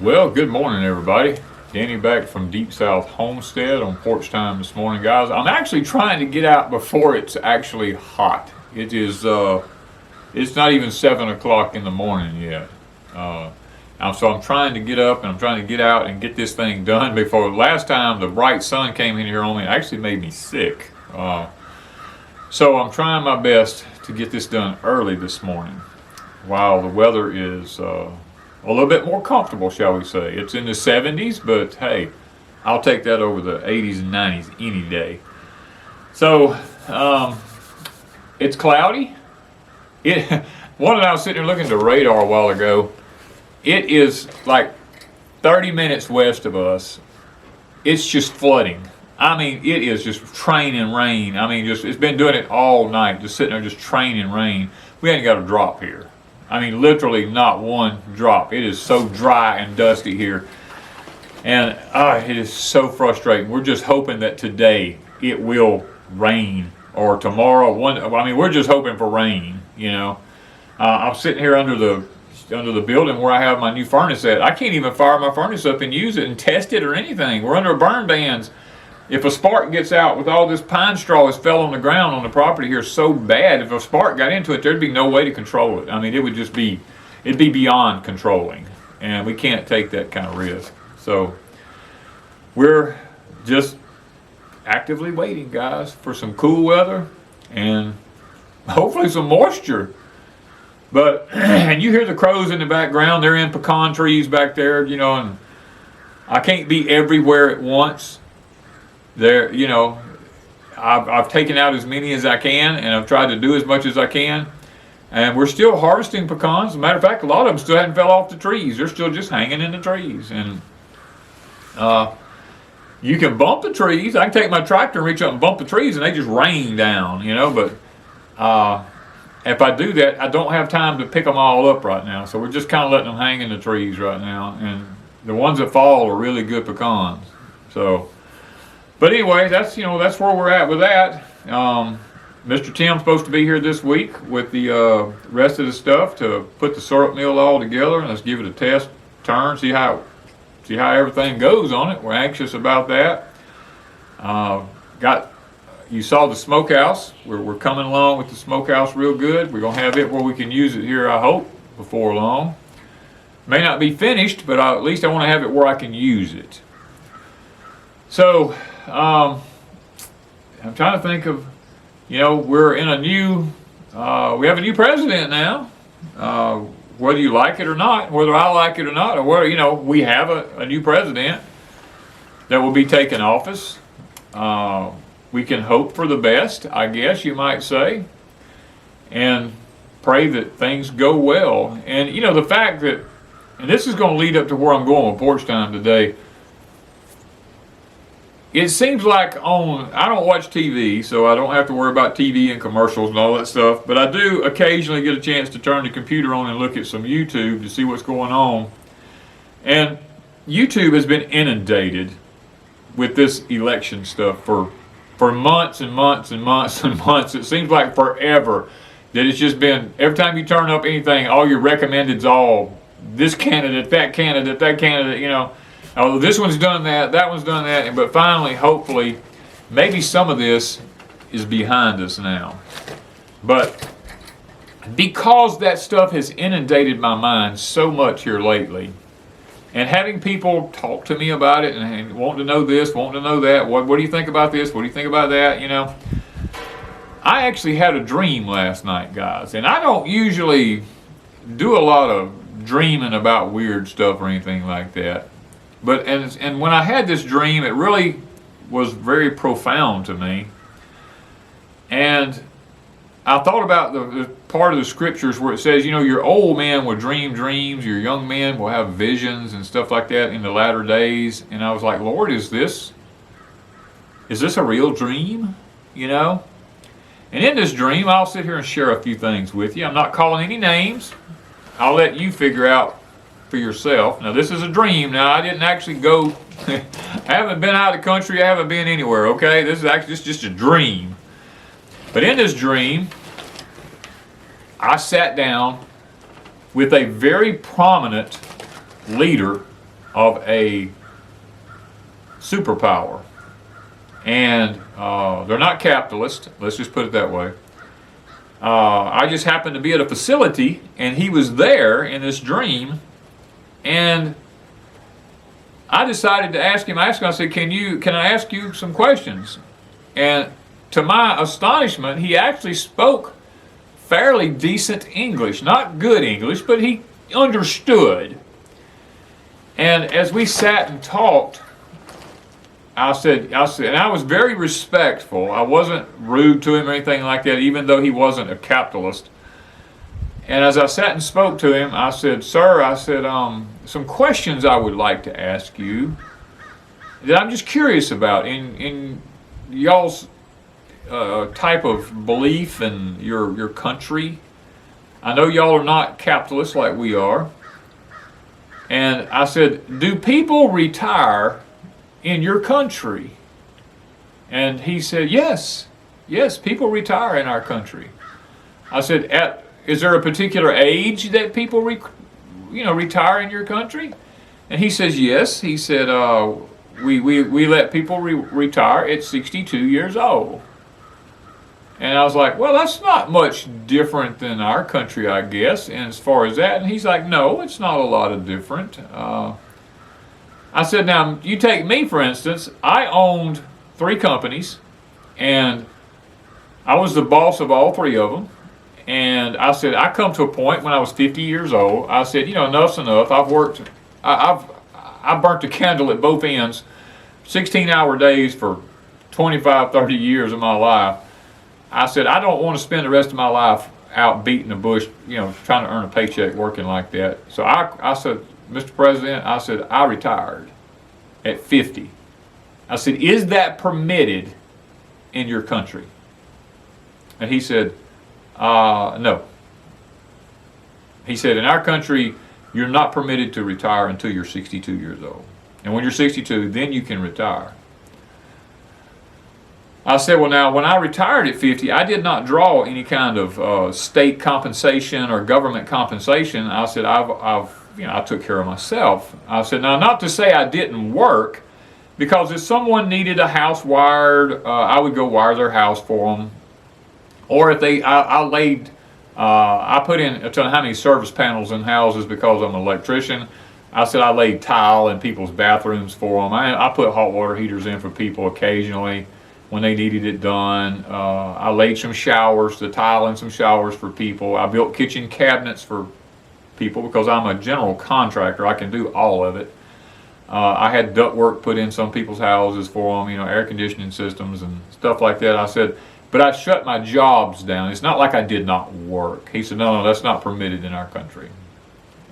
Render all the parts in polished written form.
Well, good morning, everybody. Danny back from Deepsouth Homestead on porch time this morning, guys. I'm actually trying to get out before it's actually hot. It is, it's not even 7 o'clock in the morning yet. So I'm trying to get up and I'm trying to get out and get this thing done before. Last time the bright sun came in here on me, it actually made me sick. So I'm trying my best to get this done early this morning while the weather is a little bit more comfortable, shall we say. It's in the 70s, but hey, I'll take that over the 80s and 90s any day. So it's cloudy. One and I was sitting there looking at the radar a while ago. It is like 30 minutes west of us. It's just flooding. I mean, it is just training rain. I mean, it's been doing it all night, just sitting there just training rain. We ain't got a drop here. I mean, literally not one drop. It is so dry and dusty here. And it is so frustrating. We're just hoping that today it will rain, or tomorrow. We're just hoping for rain, you know. I'm sitting here under the building where I have my new furnace at. I can't even fire my furnace up and use it and test it or anything. We're under burn bans. If a spark gets out with all this pine straw that's fell on the ground on the property here so bad, if a spark got into it, there'd be no way to control it. I mean, it'd be beyond controlling, and we can't take that kind of risk. So we're just actively waiting, guys, for some cool weather and hopefully some moisture. But, and you hear the crows in the background, they're in pecan trees back there, you know, and I can't be everywhere at once. There, you know, I've taken out as many as I can, and I've tried to do as much as I can, and we're still harvesting pecans. As a matter of fact, a lot of them still haven't fell off the trees. They're still just hanging in the trees, and you can bump the trees. I can take my tractor and reach up and bump the trees, and they just rain down, you know. But if I do that, I don't have time to pick them all up right now. So we're just kind of letting them hang in the trees right now, and the ones that fall are really good pecans. So. But anyway, that's where we're at with that. Mr. Tim's supposed to be here this week with the rest of the stuff to put the syrup mill all together, and let's give it a test turn, see how everything goes on it. We're anxious about that. You saw the smokehouse. We're coming along with the smokehouse real good. We're gonna have it where we can use it here, I hope, before long. May not be finished, but at least I want to have it where I can use it. So. I'm trying to think of, we're in we have a new president now. Whether you like it or not, whether I like it or not, or whether, we have a new president that will be taking office. We can hope for the best, I guess you might say, and pray that things go well. And, the fact that, and this is going to lead up to where I'm going with Porch Time today. It seems like I don't watch TV, so I don't have to worry about TV and commercials and all that stuff, but I do occasionally get a chance to turn the computer on and look at some YouTube to see what's going on. And YouTube has been inundated with this election stuff for months and months and months and months. It seems like forever that it's just been, every time you turn up anything, all your recommended's all this candidate, that candidate, oh, this one's done that one's done that, but finally, hopefully, maybe some of this is behind us now. But because that stuff has inundated my mind so much here lately, and having people talk to me about it and wanting to know this, wanting to know that, what do you think about this, what do you think about that, I actually had a dream last night, guys, and I don't usually do a lot of dreaming about weird stuff or anything like that. But and when I had this dream, it really was very profound to me. And I thought about the part of the scriptures where it says, your old man will dream dreams, your young men will have visions and stuff like that in the latter days. And I was like, Lord, is this a real dream? And in this dream, I'll sit here and share a few things with you. I'm not calling any names. I'll let you figure out for yourself. Now, this is a dream. Now, I didn't actually go, I haven't been out of the country, I haven't been anywhere, okay? This is just a dream. But in this dream, I sat down with a very prominent leader of a superpower. And they're not capitalist, let's just put it that way. I just happened to be at a facility, and he was there in this dream, and I decided to ask him. I said, can I ask you some questions? And to my astonishment, he actually spoke fairly decent English. Not good English, but he understood. And as we sat and talked, I said, and I was very respectful. I wasn't rude to him or anything like that, even though he wasn't a capitalist. And as I sat and spoke to him, I said, sir, I said, some questions I would like to ask you that I'm just curious about in y'all's type of belief in your country. I know y'all are not capitalists like we are. And I said, do people retire in your country? And he said, yes, people retire in our country. I said, is there a particular age that people retire in your country? And he says, yes. He said, we let people retire at 62 years old. And I was like, well, that's not much different than our country, I guess, and as far as that. And he's like, no, it's not a lot of different. I said, now, you take me, for instance. I owned 3 companies, and I was the boss of all 3 of them. And I said, I come to a point when I was 50 years old, I said, enough's enough. I burnt the candle at both ends, 16-hour days for 25, 30 years of my life. I said, I don't want to spend the rest of my life out beating the bush, trying to earn a paycheck working like that. So I said, Mr. President, I said, I retired at 50. I said, is that permitted in your country? And he said, no. He said, in our country, you're not permitted to retire until you're 62 years old. And when you're 62, then you can retire. I said, well, now, when I retired at 50, I did not draw any kind of state compensation or government compensation. I said, I took care of myself. I said, now, not to say I didn't work, because if someone needed a house wired, I would go wire their house for them. Or if I put in, I don't know how many service panels in houses because I'm an electrician. I said I laid tile in people's bathrooms for them. I put hot water heaters in for people occasionally when they needed it done. I laid some showers, the tile in some showers for people. I built kitchen cabinets for people because I'm a general contractor. I can do all of it. I had ductwork put in some people's houses for them, air conditioning systems and stuff like that. I said, but I shut my jobs down. It's not like I did not work. He said, no, that's not permitted in our country.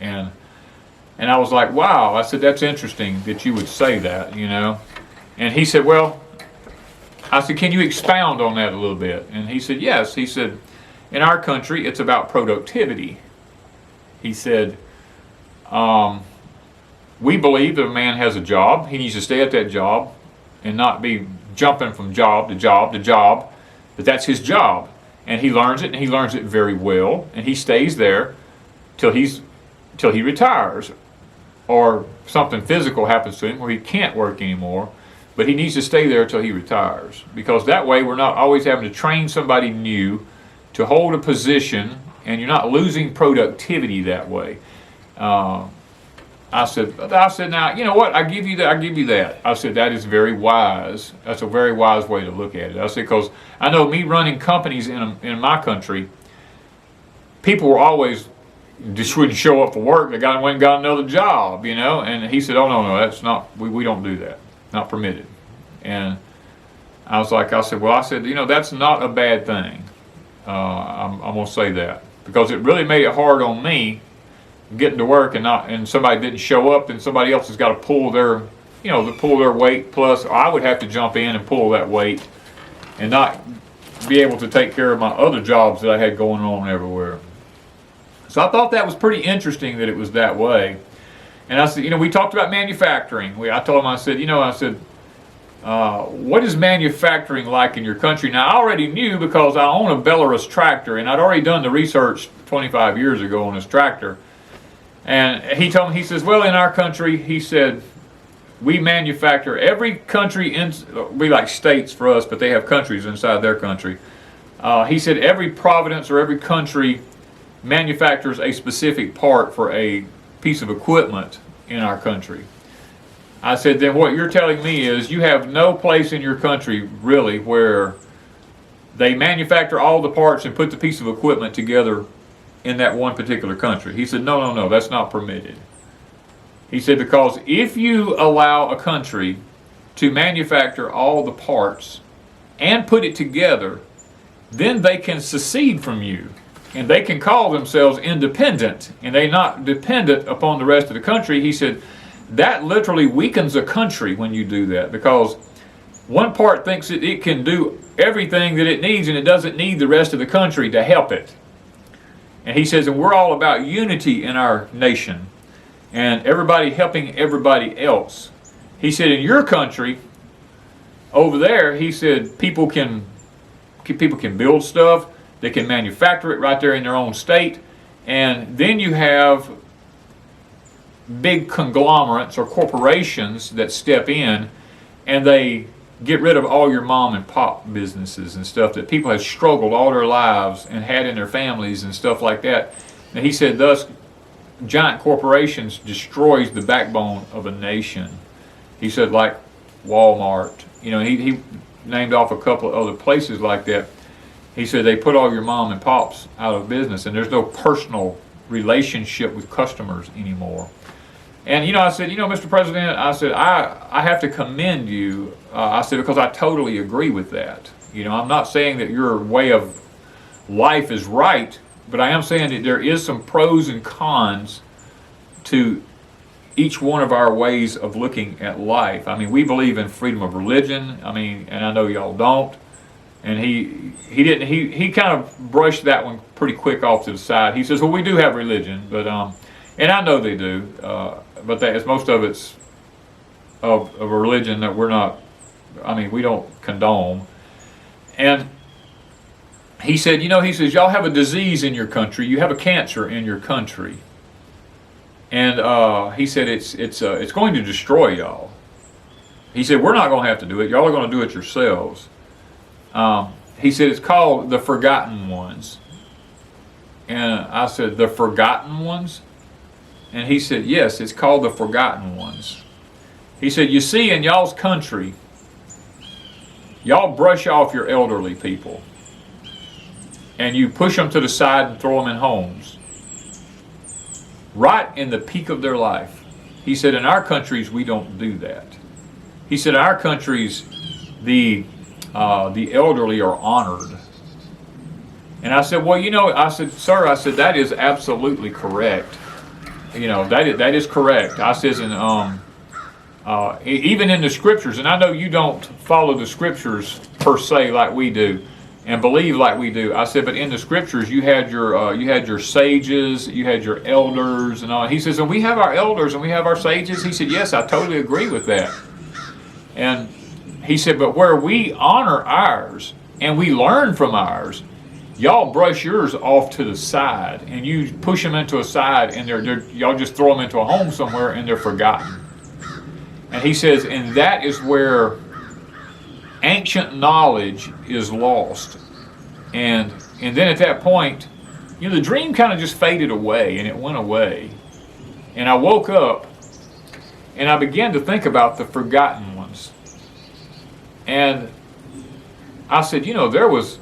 And I was like, wow. I said, that's interesting that you would say that, And he said, well, I said, can you expound on that a little bit? And he said, yes. He said, in our country, it's about productivity. He said, we believe that a man has a job. He needs to stay at that job and not be jumping from job to job to job. But that's his job. And he learns it, and he learns it very well. And he stays there till he retires. Or something physical happens to him where he can't work anymore. But he needs to stay there till he retires. Because that way we're not always having to train somebody new to hold a position, and you're not losing productivity that way. I said, now, you know what? I give you that. I said, that is very wise. That's a very wise way to look at it. I said, because I know me running companies in my country, people were always just wouldn't show up for work. They went and got another job, And he said, oh, no, that's not, we don't do that. Not permitted. And I said, that's not a bad thing. I'm going to say that. Because it really made it hard on me getting to work and somebody didn't show up, and somebody else has got to pull their weight, plus I would have to jump in and pull that weight and not be able to take care of my other jobs that I had going on everywhere. So I thought that was pretty interesting that it was that way. And I said, we talked about manufacturing. I told him, I said, what is manufacturing like in your country? Now, I already knew because I own a Belarus tractor, and I'd already done the research 25 years ago on this tractor. And he told me, he says, well, in our country, he said, we manufacture, every country, we like states for us, but they have countries inside their country. He said every province or every country manufactures a specific part for a piece of equipment in our country. I said, then what you're telling me is you have no place in your country really where they manufacture all the parts and put the piece of equipment together in that one particular country. He said, no, that's not permitted. He said, because if you allow a country to manufacture all the parts and put it together, then they can secede from you and they can call themselves independent and they're not dependent upon the rest of the country. He said, that literally weakens a country when you do that, because one part thinks that it can do everything that it needs and it doesn't need the rest of the country to help it. And he says, and we're all about unity in our nation and everybody helping everybody else. He said, in your country over there, he said, people can build stuff, they can manufacture it right there in their own state, and then you have big conglomerates or corporations that step in and they get rid of all your mom and pop businesses and stuff that people have struggled all their lives and had in their families and stuff like that. And he said, thus, giant corporations destroys the backbone of a nation. He said, like Walmart, he named off a couple of other places like that. He said they put all your mom and pops out of business and there's no personal relationship with customers anymore. And I said, Mr. President, I said, I have to commend you. I said, because I totally agree with that. I'm not saying that your way of life is right, but I am saying that there is some pros and cons to each one of our ways of looking at life. I mean, we believe in freedom of religion. I mean, and I know y'all don't. And he kind of brushed that one pretty quick off to the side. He says, well, we do have religion, but and I know they do, but most of it's of a religion that we don't condone. And he said, he says, y'all have a disease in your country. You have a cancer in your country. And he said, it's going to destroy y'all. He said, we're not going to have to do it. Y'all are going to do it yourselves. He said, it's called the forgotten ones. And I said, the forgotten ones? And he said, yes, it's called the forgotten ones. He said, you see, in y'all's country, y'all brush off your elderly people. And you push them to the side and throw them in homes. Right in the peak of their life. He said, in our countries, we don't do that. He said, in our countries, the elderly are honored. And I said, well, I said, sir, that is absolutely correct. That is correct. I says, and even in the scriptures, and I know you don't follow the scriptures per se like we do, and believe like we do. I said, but in the scriptures, you had your sages, you had your elders, and all. He says, and we have our elders and we have our sages. He said, yes, I totally agree with that. And he said, but where we honor ours and we learn from ours, y'all brush yours off to the side and you push them into a side and y'all just throw them into a home somewhere and they're forgotten. And he says, and that is where ancient knowledge is lost. And then at that point, the dream kind of just faded away and it went away. And I woke up and I began to think about the forgotten ones. And I said, there's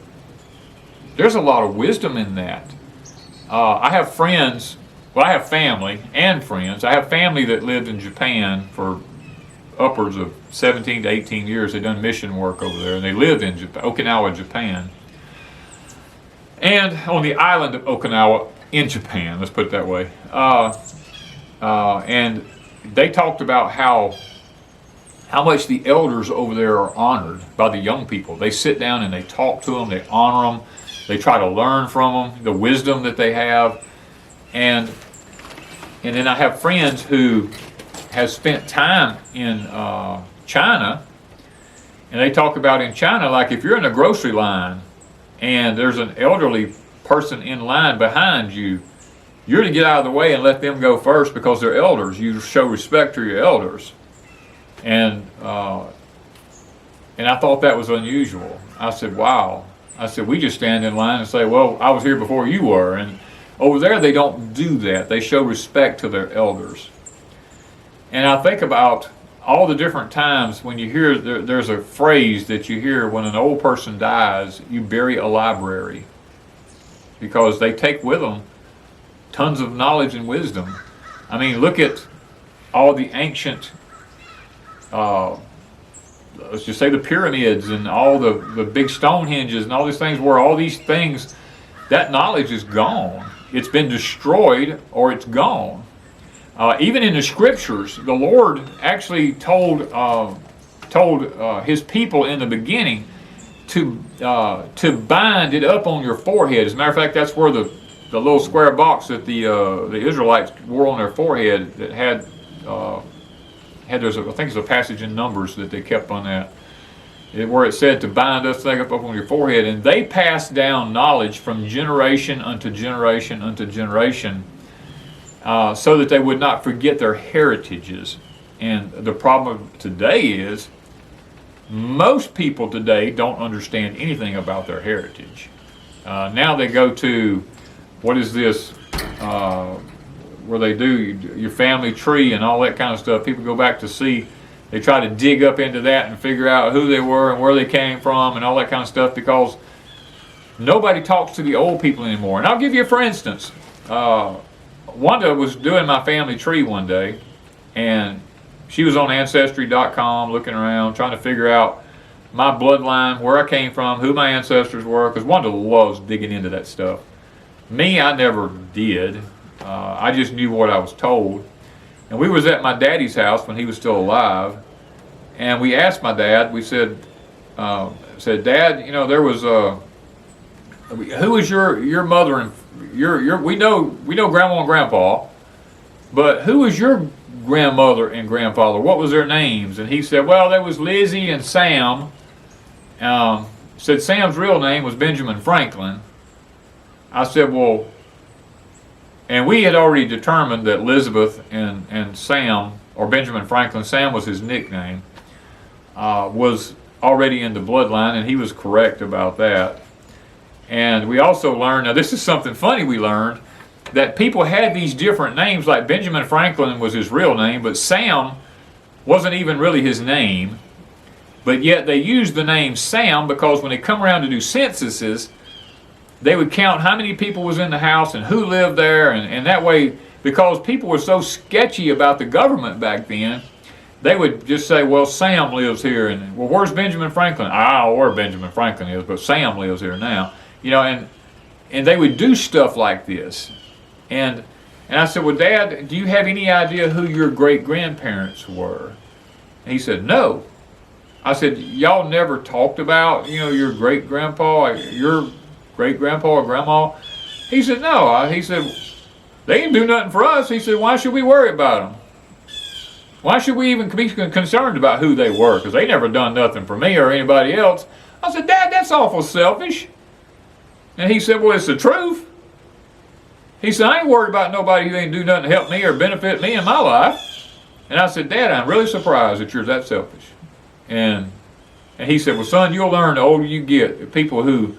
a lot of wisdom in that. I have friends, I have family and friends. I have family that lived in Japan for upwards of 17 to 18 years. They've done mission work over there, and they lived in Okinawa, Japan. And on the island of Okinawa in Japan, let's put it that way. And they talked about how much the elders over there are honored by the young people. They sit down and they talk to them, they honor them, they try to learn from them, the wisdom that they have. And then I have friends who have spent time in China, and they talk about in China, like if you're in a grocery line and there's an elderly person in line behind you, you're to get out of the way and let them go first because they're elders. You show respect to your elders. And I thought that was unusual. I said, wow. I said, we just stand in line and say, well, I was here before you were. And over there, they don't do that. They show respect to their elders. And I think about all the different times when you hear, there's a phrase that you hear when an old person dies, you bury a library. Because they take with them tons of knowledge and wisdom. I mean, look at all the ancient, let's just say the pyramids and all the big Stonehenges and all these things, where all these things, that knowledge is gone. It's been destroyed or it's gone. Even in the scriptures, the Lord actually told his people in the beginning to bind it up on your forehead. As a matter of fact, that's where the little square box that the Israelites wore on their forehead that had I think there's a passage in Numbers that they kept on that, where it said to bind this thing up on your forehead, and they passed down knowledge from generation unto generation unto generation, so that they would not forget their heritages. And the problem today is most people today don't understand anything about their heritage. Now they go to, what is this, where they do your family tree and all that kind of stuff. People go back to see, they try to dig up into that and figure out who they were and where they came from and all that kind of stuff, because nobody talks to the old people anymore. And I'll give you, for instance, Wanda was doing my family tree one day, and she was on Ancestry.com looking around, trying to figure out my bloodline, where I came from, who my ancestors were, because Wanda loves digging into that stuff. Me, I never did. I just knew what I was told. And we was at my daddy's house when he was still alive, and we asked my dad, we said, Dad, you know, there was who was your mother and we know Grandma and Grandpa, but who was your grandmother and grandfather? What was their names? And he said, well, there was Lizzie and Sam. Said Sam's real name was Benjamin Franklin. I said, well, and we had already determined that Elizabeth and Sam, or Benjamin Franklin, Sam was his nickname, was already in the bloodline, and he was correct about that. And we also learned, now this is something funny we learned, that people had these different names, like Benjamin Franklin was his real name, but Sam wasn't even really his name. But yet they used the name Sam because when they come around to do censuses, they would count how many people was in the house and who lived there, and that way, because people were so sketchy about the government back then, they would just say, well, Sam lives here, and well, where's Benjamin Franklin? I don't know where Benjamin Franklin is, but Sam lives here now. You know, and they would do stuff like this. And I said, well, Dad, do you have any idea who your great-grandparents were? And he said, no. I said, y'all never talked about, you know, your great-grandpa, your great-grandpa or grandma? He said, no. He said, they didn't do nothing for us. He said, why should we worry about them? Why should we even be concerned about who they were? Because they never done nothing for me or anybody else. I said, Dad, that's awful selfish. And he said, well, it's the truth. He said, I ain't worried about nobody who ain't do nothing to help me or benefit me in my life. And I said, Dad, I'm really surprised that you're that selfish. And he said, well, son, you'll learn the older you get. People who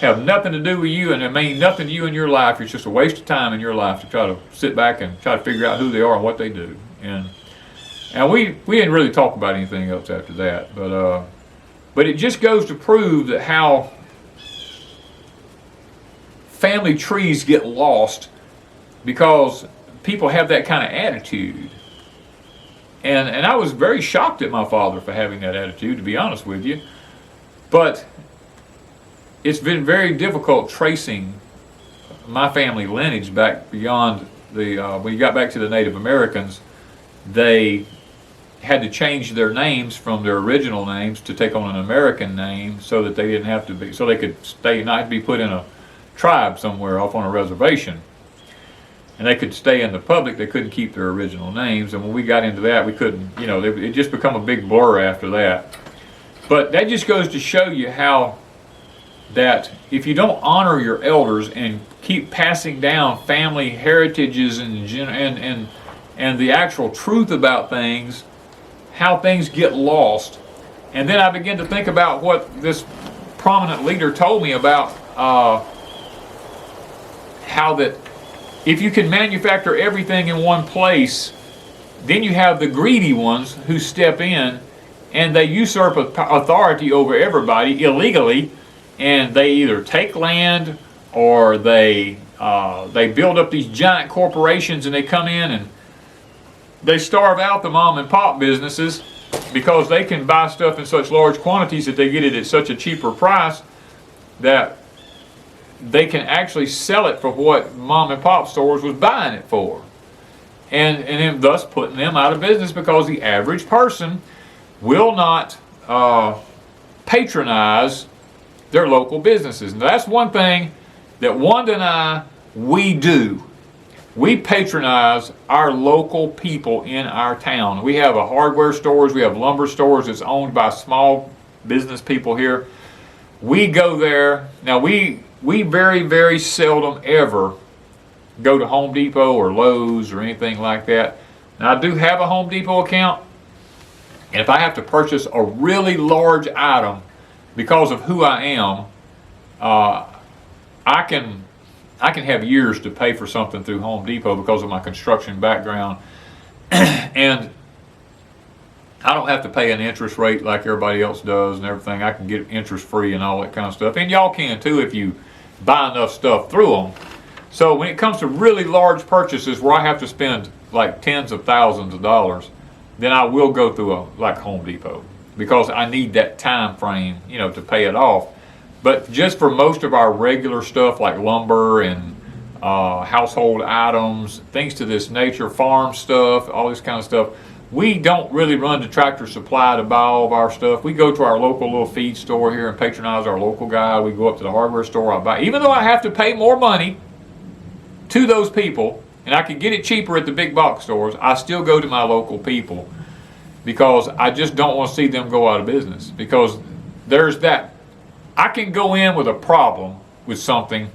have nothing to do with you and it mean nothing to you in your life, it's just a waste of time in your life to try to sit back and try to figure out who they are and what they do. And we didn't really talk about anything else after that. But it just goes to prove that how family trees get lost because people have that kind of attitude. And I was very shocked at my father for having that attitude, to be honest with you. But it's been very difficult tracing my family lineage back beyond the, when you got back to the Native Americans, they had to change their names from their original names to take on an American name so that they didn't have to be, so they could stay, not be put in a tribe somewhere off on a reservation. And they could stay in the public, they couldn't keep their original names. And when we got into that, we couldn't, you know, it just become a big blur after that. But that just goes to show you how that if you don't honor your elders and keep passing down family heritages and the actual truth about things, how things get lost. And then I began to think about what this prominent leader told me about how that if you can manufacture everything in one place, then you have the greedy ones who step in and they usurp authority over everybody illegally, and they either take land or they build up these giant corporations, and they come in and they starve out the mom and pop businesses because they can buy stuff in such large quantities that they get it at such a cheaper price that they can actually sell it for what mom and pop stores was buying it for. And then thus putting them out of business because the average person will not patronize their local businesses. And that's one thing that Wanda and I, we do. We patronize our local people in our town. We have a hardware stores, we have lumber stores that's owned by small business people here. We go there. Now we very, very seldom ever go to Home Depot or Lowe's or anything like that. Now I do have a Home Depot account, and if I have to purchase a really large item because of who I am, I can have years to pay for something through Home Depot because of my construction background. And I don't have to pay an interest rate like everybody else does and everything. I can get interest free and all that kind of stuff. And y'all can too if you buy enough stuff through them. So when it comes to really large purchases where I have to spend like tens of thousands of dollars, then I will go through like Home Depot because I need that time frame, to pay it off. But just for most of our regular stuff like lumber and household items, things to this nature, farm stuff, all this kind of stuff, we don't really run to Tractor Supply to buy all of our stuff. We go to our local little feed store here and patronize our local guy. We go up to the hardware store. I buy, even though I have to pay more money to those people, and I can get it cheaper at the big box stores, I still go to my local people because I just don't want to see them go out of business. Because there's that, I can go in with a problem with something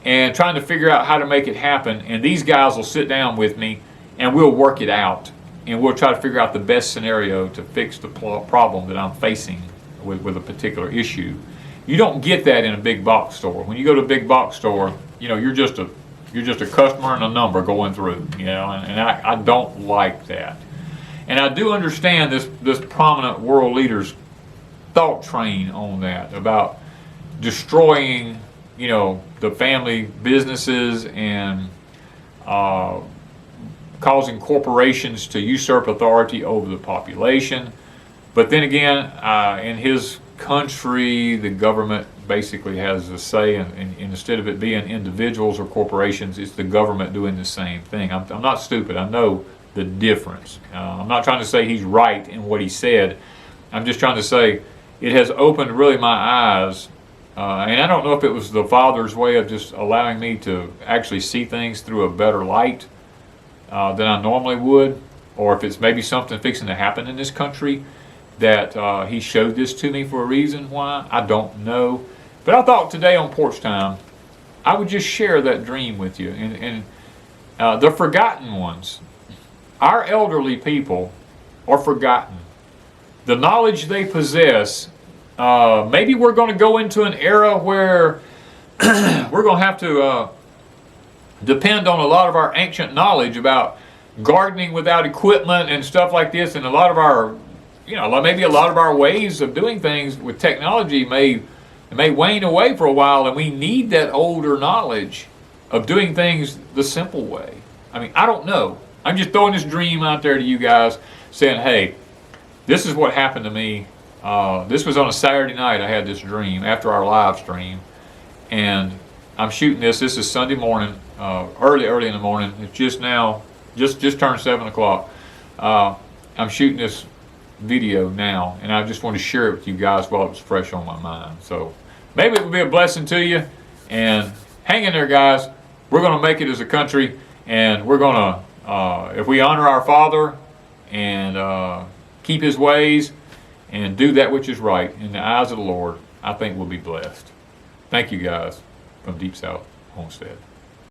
and trying to figure out how to make it happen, and these guys will sit down with me and we'll work it out, and we'll try to figure out the best scenario to fix the problem that I'm facing with a particular issue. You don't get that in a big box store. When you go to a big box store, you're just a customer and a number going through, and I don't like that. And I do understand this prominent world leader's thought train on that about destroying, the family businesses and causing corporations to usurp authority over the population. But then again, in his country, the government basically has a say, and instead of it being individuals or corporations, it's the government doing the same thing. I'm not stupid. I know the difference. I'm not trying to say he's right in what he said. I'm just trying to say it has opened really my eyes. And I don't know if it was the Father's way of just allowing me to actually see things through a better light than I normally would, or if it's maybe something fixing to happen in this country that he showed this to me for a reason why. I don't know. But I thought today on Porch Time, I would just share that dream with you. And the forgotten ones, our elderly people are forgotten. The knowledge they possess, maybe we're going to go into an era where we're going to have to depend on a lot of our ancient knowledge about gardening without equipment and stuff like this, and a lot of our, maybe a lot of our ways of doing things with technology may wane away for a while, and we need that older knowledge of doing things the simple way. I mean, I don't know. I'm just throwing this dream out there to you guys, saying, hey, this is what happened to me. This was on a Saturday night. I had this dream after our live stream, and I'm shooting this. This is Sunday morning, early in the morning. It's just now, just turned 7 o'clock. I'm shooting this video now, and I just want to share it with you guys while it was fresh on my mind. So maybe it will be a blessing to you, and hang in there, guys. We're going to make it as a country, and we're going to, if we honor our Father and keep His ways and do that which is right in the eyes of the Lord, I think we'll be blessed. Thank you, guys, from Deep South. Homestead.